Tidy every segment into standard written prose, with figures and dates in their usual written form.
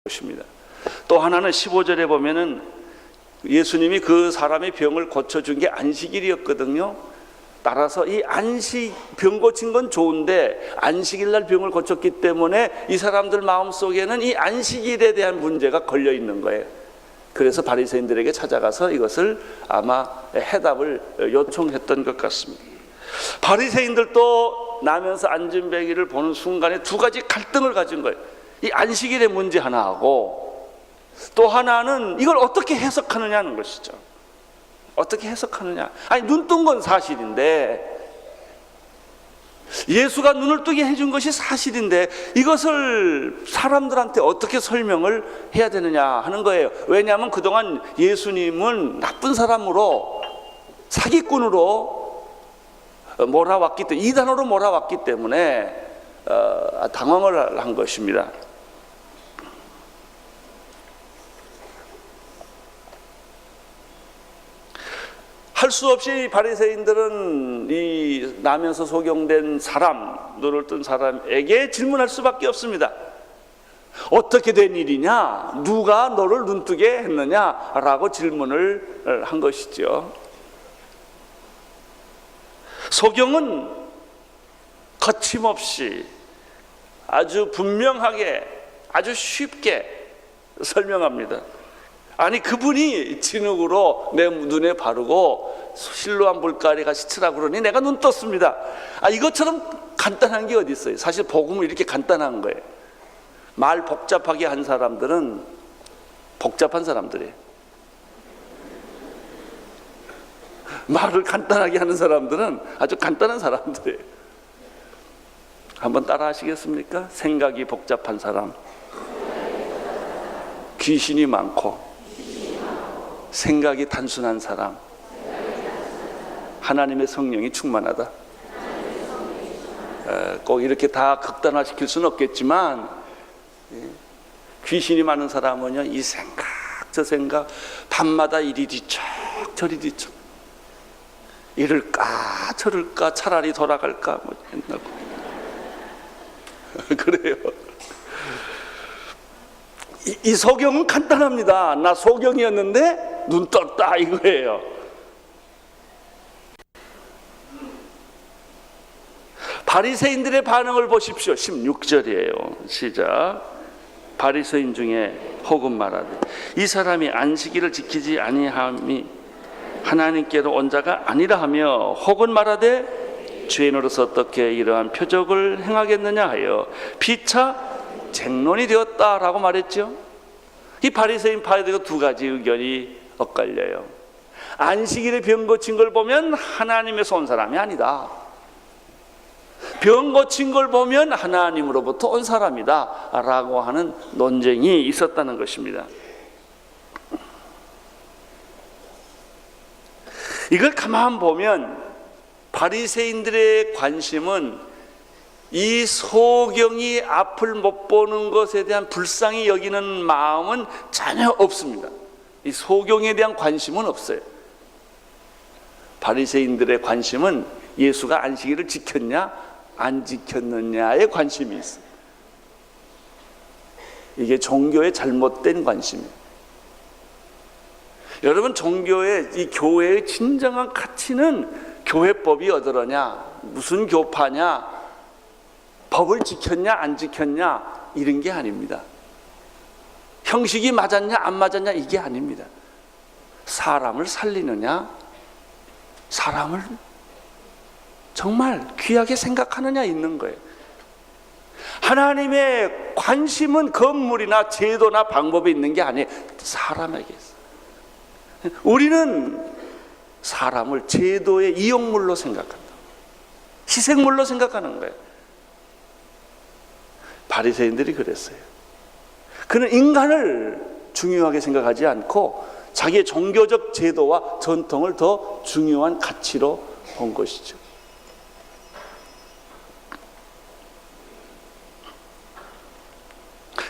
것입니다. 또 하나는 15절에 보면은 예수님이 그 사람의 병을 고쳐준 게 안식일이었거든요. 따라서 이 병 고친 건 좋은데 안식일 날 병을 고쳤기 때문에 이 사람들 마음속에는 이 안식일에 대한 문제가 걸려 있는 거예요. 그래서 바리새인들에게 찾아가서 이것을 아마 해답을 요청했던 것 같습니다. 바리새인들도 나면서 안진뱅이를 보는 순간에 두 가지 갈등을 가진 거예요. 이 안식일의 문제 하나하고 또 하나는 이걸 어떻게 해석하느냐는 것이죠. 어떻게 해석하느냐. 아니, 눈 뜬 건 사실인데, 예수가 눈을 뜨게 해준 것이 사실인데 이것을 사람들한테 어떻게 설명을 해야 되느냐 하는 거예요. 왜냐하면 그동안 예수님은 나쁜 사람으로, 사기꾼으로 몰아왔기 때문에, 이단으로 몰아왔기 때문에 당황을 한 것입니다. 할 수 없이 바리새인들은 이 나면서 소경된 사람, 눈을 뜬 사람에게 질문할 수밖에 없습니다. 어떻게 된 일이냐? 누가 너를 눈뜨게 했느냐? 라고 질문을 한 것이죠. 소경은 거침없이 아주 분명하게, 아주 쉽게 설명합니다. 아니, 그분이 진흙으로 내 눈에 바르고 실로암 물가리가 시치라고 그러니 내가 눈 떴습니다. 이것처럼 간단한 게 어디 있어요? 사실 복음은 이렇게 간단한 거예요. 말 복잡하게 한 사람들은 복잡한 사람들이에요. 말을 간단하게 하는 사람들은 아주 간단한 사람들이에요. 한번 따라 하시겠습니까? 생각이 복잡한 사람, 귀신이 많고 생각이 단순한 사람, 하나님의 성령이 충만하다. 꼭 이렇게 다 극단화시킬 수는 없겠지만, 귀신이 많은 사람은요, 이 생각 저 생각, 밤마다 이리 뒤척 저리 뒤척, 이럴까 저럴까, 차라리 돌아갈까, 뭐 옛날 그래요. 이 소경은 간단합니다. 나 소경이었는데 눈 떴다 이거예요. 바리새인들의 반응을 보십시오. 16절이에요. 시작. 바리새인 중에 혹은 말하되 이 사람이 안식일을 지키지 아니함이 하나님께로 온 자가 아니라 하며, 혹은 말하되 죄인으로서 어떻게 이러한 표적을 행하겠느냐 하여 피차 쟁론이 되었다라고 말했죠. 이 바리새인 파에도 두 가지 의견이 엇갈려요. 안식일에 병 고친 걸 보면 하나님에서 온 사람이 아니다. 병 고친 걸 보면 하나님으로부터 온 사람이다 라고 하는 논쟁이 있었다는 것입니다. 이걸 가만 보면 바리새인들의 관심은 이 소경이 앞을 못 보는 것에 대한 불쌍히 여기는 마음은 전혀 없습니다. 이 소경에 대한 관심은 없어요. 바리새인들의 관심은 예수가 안식일을 지켰냐 안 지켰느냐에 관심이 있어요. 이게 종교의 잘못된 관심이에요. 여러분, 종교의, 이 교회의 진정한 가치는 교회법이 어떠냐, 무슨 교파냐, 법을 지켰냐 안 지켰냐 이런 게 아닙니다. 형식이 맞았냐 안 맞았냐 이게 아닙니다. 사람을 살리느냐, 사람을 정말 귀하게 생각하느냐 있는 거예요. 하나님의 관심은 건물이나 제도나 방법에 있는 게 아니에요. 사람에게 있어요. 우리는 사람을 제도의 이용물로 생각한다. 희생물로 생각하는 거예요. 바리새인들이 그랬어요. 그는 인간을 중요하게 생각하지 않고 자기의 종교적 제도와 전통을 더 중요한 가치로 본 것이죠.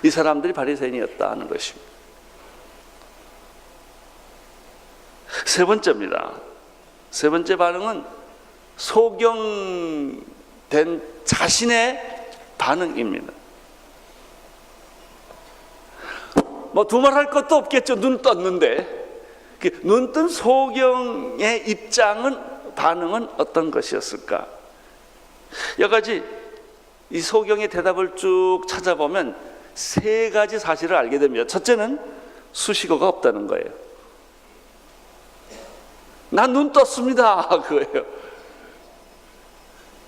이 사람들이 바리새인이었다 하는 것입니다. 세 번째입니다. 세 번째 반응은 소경된 자신의 반응입니다. 뭐 두말할 것도 없겠죠. 눈 떴는데. 눈 뜬 소경의 반응은 어떤 것이었을까? 여러 가지 이 소경의 대답을 쭉 찾아보면 세 가지 사실을 알게 됩니다. 첫째는 수식어가 없다는 거예요. 난 눈 떴습니다. 그거예요.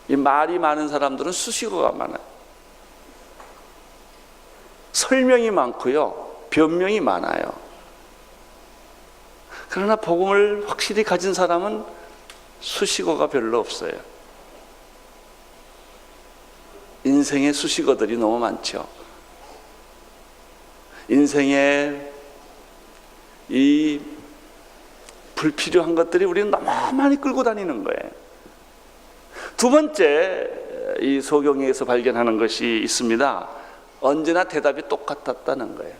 이 말이 많은 사람들은 수식어가 많아요. 설명이 많고요, 변명이 많아요. 그러나 복음을 확실히 가진 사람은 수식어가 별로 없어요. 인생의 수식어들이 너무 많죠. 인생에 이 불필요한 것들이 우리는 너무 많이 끌고 다니는 거예요. 두 번째, 이 소경에서 발견하는 것이 있습니다. 언제나 대답이 똑같았다는 거예요.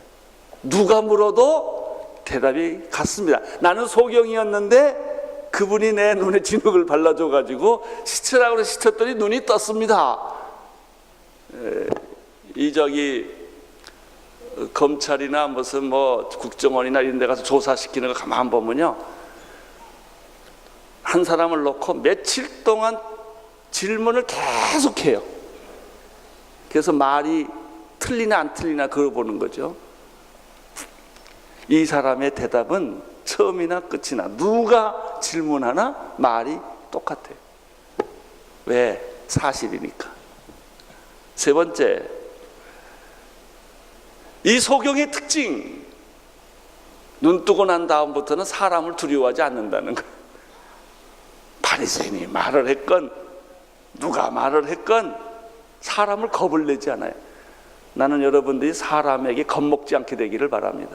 누가 물어도 대답이 같습니다. 나는 소경이었는데 그분이 내 눈에 진흙을 발라줘가지고 씻으라고 해서 씻었더니 눈이 떴습니다. 검찰이나 무슨 뭐 국정원이나 이런 데 가서 조사시키는 거 가만 보면요, 한 사람을 놓고 며칠 동안 질문을 계속해요. 그래서 말이 틀리나 안 틀리나 그걸 보는 거죠. 이 사람의 대답은 처음이나 끝이나 누가 질문하나 말이 똑같아요. 왜? 사실이니까. 세 번째, 이 소경의 특징, 눈 뜨고 난 다음부터는 사람을 두려워하지 않는다는 거예요. 바리새인이 말을 했건 누가 말을 했건 사람을 겁을 내지 않아요. 나는 여러분들이 사람에게 겁먹지 않게 되기를 바랍니다.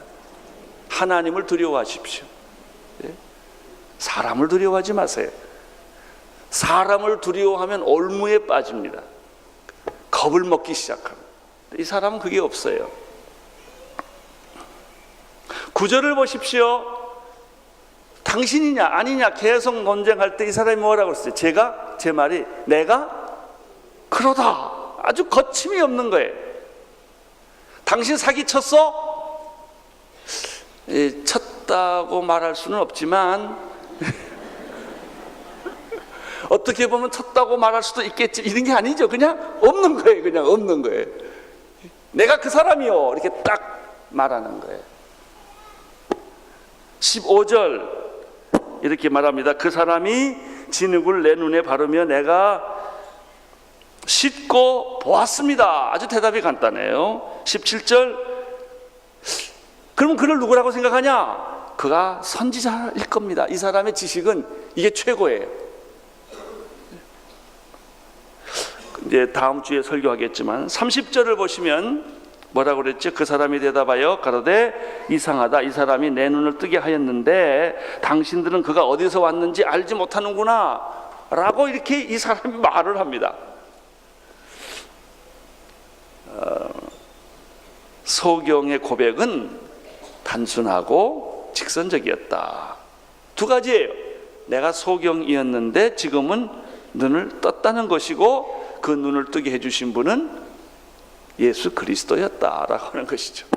하나님을 두려워하십시오. 사람을 두려워하지 마세요. 사람을 두려워하면 올무에 빠집니다. 겁을 먹기 시작합니다. 이 사람은 그게 없어요. 9절을 보십시오. 당신이냐 아니냐 계속 논쟁할 때 이 사람이 뭐라고 했어요? 제 말이 내가 그러다. 아주 거침이 없는 거예요. 당신 사기쳤어? 쳤다고 말할 수는 없지만 어떻게 보면 쳤다고 말할 수도 있겠지, 이런 게 아니죠. 그냥 없는 거예요. 그냥 없는 거예요. 내가 그 사람이요, 이렇게 딱 말하는 거예요. 15절 이렇게 말합니다. 그 사람이 진흙을 내 눈에 바르며 내가 씻고 보았습니다. 아주 대답이 간단해요. 17절, 그럼 그를 누구라고 생각하냐? 그가 선지자일 겁니다. 이 사람의 지식은 이게 최고예요. 이제 다음 주에 설교하겠지만 30절을 보시면 뭐라고 그랬죠? 그 사람이 대답하여 가로되 이상하다. 이 사람이 내 눈을 뜨게 하였는데 당신들은 그가 어디서 왔는지 알지 못하는구나 라고 이렇게 이 사람이 말을 합니다. 소경의 고백은 단순하고 직선적이었다. 두 가지예요. 내가 소경이었는데 지금은 눈을 떴다는 것이고, 그 눈을 뜨게 해주신 분은 예수 그리스도였다라고 하는 것이죠.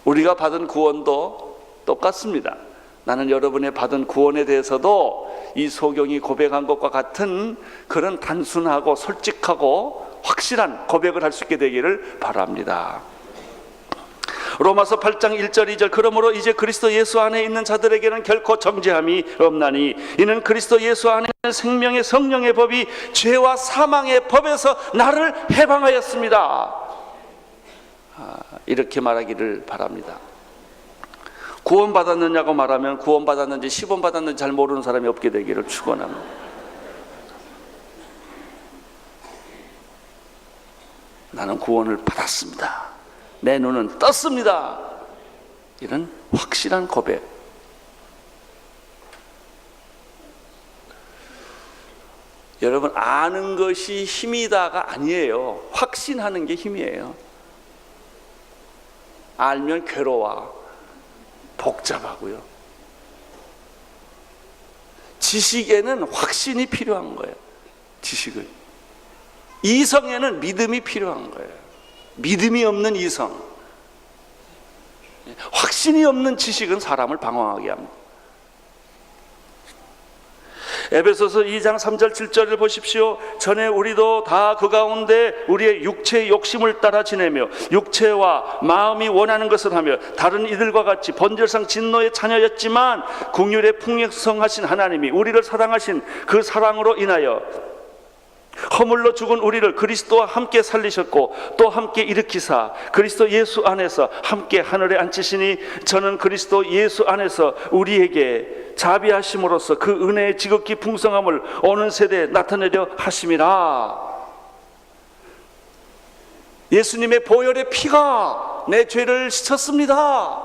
우리가 받은 구원도 똑같습니다. 나는 여러분의 받은 구원에 대해서도 이 소경이 고백한 것과 같은 그런 단순하고 솔직하고 확실한 고백을 할 수 있게 되기를 바랍니다. 로마서 8장 1절 2절, 그러므로 이제 그리스도 예수 안에 있는 자들에게는 결코 정죄함이 없나니 이는 그리스도 예수 안에 있는 생명의 성령의 법이 죄와 사망의 법에서 나를 해방하였습니다. 이렇게 말하기를 바랍니다. 구원받았느냐고 말하면 구원받았는지 시범받았는지 잘 모르는 사람이 없게 되기를 축원합니다. 나는 구원을 받았습니다. 내 눈은 떴습니다. 이런 확실한 고백. 여러분, 아는 것이 힘이다가 아니에요. 확신하는 게 힘이에요. 알면 괴로워, 복잡하고요. 지식에는 확신이 필요한 거예요. 지식을. 이성에는 믿음이 필요한 거예요. 믿음이 없는 이성, 확신이 없는 지식은 사람을 방황하게 합니다. 에베소서 2장 3절 7절을 보십시오. 전에 우리도 다 그 가운데 우리의 육체의 욕심을 따라 지내며 육체와 마음이 원하는 것을 하며 다른 이들과 같이 본질상 진노의 자녀였지만 긍휼의 풍성하신 하나님이 우리를 사랑하신 그 사랑으로 인하여 허물로 죽은 우리를 그리스도와 함께 살리셨고 또 함께 일으키사 그리스도 예수 안에서 함께 하늘에 앉히시니 저는 그리스도 예수 안에서 우리에게 자비하심으로써 그 은혜의 지극히 풍성함을 오는 세대에 나타내려 하심이라. 예수님의 보혈의 피가 내 죄를 씻었습니다.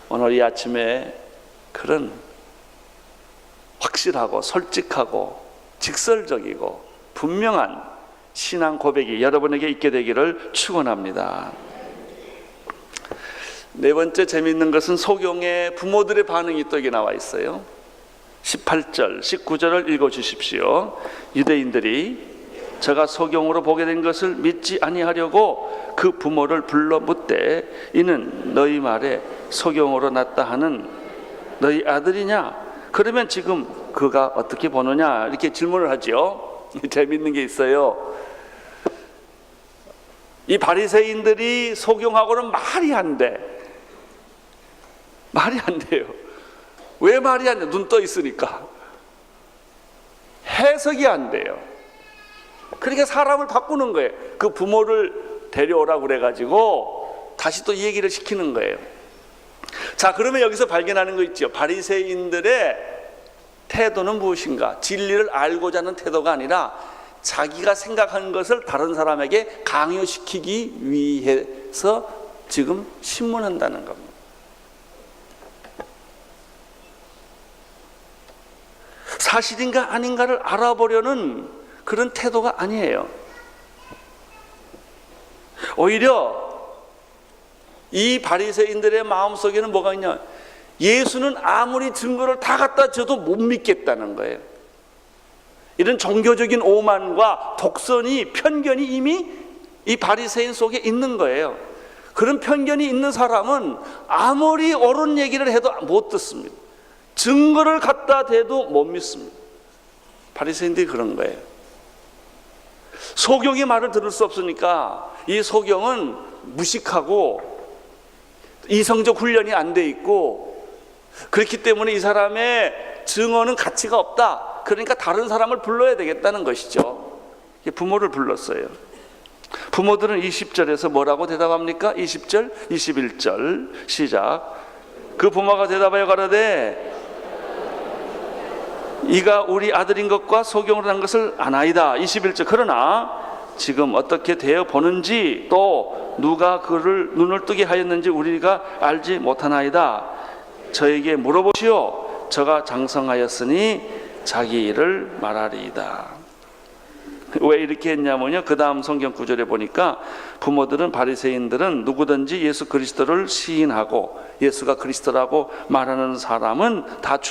오늘 이 아침에 그런 확실하고 솔직하고 직설적이고 분명한 신앙 고백이 여러분에게 있게 되기를 축원합니다. 네 번째 재미있는 것은 소경의 부모들의 반응이 또 여기 나와 있어요. 18절, 19절을 읽어주십시오. 유대인들이 저가 소경으로 보게 된 것을 믿지 아니하려고 그 부모를 불러 묻되 이는 너희 말에 소경으로 났다 하는 너희 아들이냐? 그러면 지금 그가 어떻게 보느냐? 이렇게 질문을 하죠. 재미있는 게 있어요. 이 바리새인들이 소경하고는 말이 안 돼. 말이 안 돼요. 왜 말이 안 돼? 눈 떠 있으니까. 해석이 안 돼요. 그러니까 사람을 바꾸는 거예요. 그 부모를 데려오라고 그래가지고 다시 또 얘기를 시키는 거예요. 자, 그러면 여기서 발견하는 거 있죠. 바리새인들의 태도는 무엇인가? 진리를 알고자 하는 태도가 아니라 자기가 생각하는 것을 다른 사람에게 강요시키기 위해서 지금 신문한다는 겁니다. 사실인가 아닌가를 알아보려는 그런 태도가 아니에요. 오히려 이 바리새인들의 마음속에는 뭐가 있냐? 예수는 아무리 증거를 다 갖다 줘도 못 믿겠다는 거예요. 이런 종교적인 오만과 독선이, 편견이 이미 이 바리새인 속에 있는 거예요. 그런 편견이 있는 사람은 아무리 옳은 얘기를 해도 못 듣습니다. 증거를 갖다 대도 못 믿습니다. 바리새인들이 그런 거예요. 소경의 말을 들을 수 없으니까 이 소경은 무식하고 이성적 훈련이 안 돼 있고 그렇기 때문에 이 사람의 증언은 가치가 없다. 그러니까 다른 사람을 불러야 되겠다는 것이죠. 부모를 불렀어요. 부모들은 20절에서 뭐라고 대답합니까? 20절, 21절 시작. 그 부모가 대답하여 가로되 이가 우리 아들인 것과 소경으로 난 것을 아나이다. 21절. 그러나 지금 어떻게 되어 보는지 또 누가 그를 눈을 뜨게 하였는지 우리가 알지 못하나이다. 저에게 물어보시오. 저가 장성하였으니 자기 일을 말하리이다. 왜 이렇게 했냐면요, 그 다음 성경 구절에 보니까 부모들은, 바리새인들은 누구든지 예수 그리스도를 시인하고 예수가 그리스도라고 말하는 사람은 다